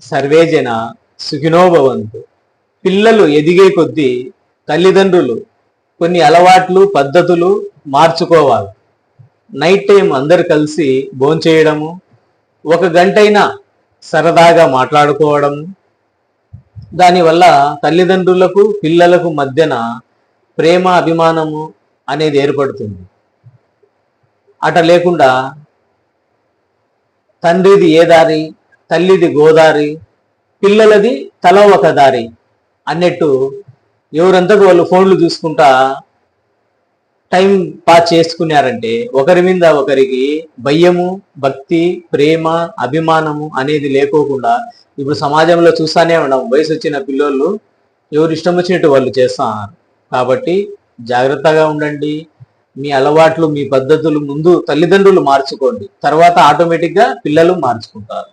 Survey జన సుఖినో భవంతు. పిల్లలు ఎదిగే కొద్దీ తల్లిదండ్రులు కొన్ని అలవాట్లు పద్ధతులు మార్చుకోవాలి. నైట్ టైం అందరు కలిసి భోంచేయడము, 1 గంటైనా సరదాగా మాట్లాడుకోవడము, దానివల్ల తల్లిదండ్రులకు పిల్లలకు మధ్యన ప్రేమ అభిమానము అనేది ఏర్పడుతుంది. అట లేకుండా తండ్రిది ఏ దారి, తల్లిది గోదారి, పిల్లలది తల ఒక దారి అన్నట్టు ఎవరంతకు వాళ్ళు ఫోన్లు చూసుకుంటా టైం పాస్ చేసుకున్నారంటే ఒకరి మీద ఒకరికి భయము, భక్తి, ప్రేమ, అభిమానము అనేది లేకోకుండా ఇప్పుడు సమాజంలో చూస్తానే ఉన్నాం. వయసు వచ్చిన పిల్లోళ్ళు ఎవరు ఇష్టం వచ్చినట్టు వాళ్ళు చేస్తున్నారు. కాబట్టి జాగ్రత్తగా ఉండండి. మీ అలవాట్లు, మీ పద్ధతులు ముందు తల్లిదండ్రులు మార్చుకోండి, తర్వాత ఆటోమేటిక్గా పిల్లలు మార్చుకుంటారు.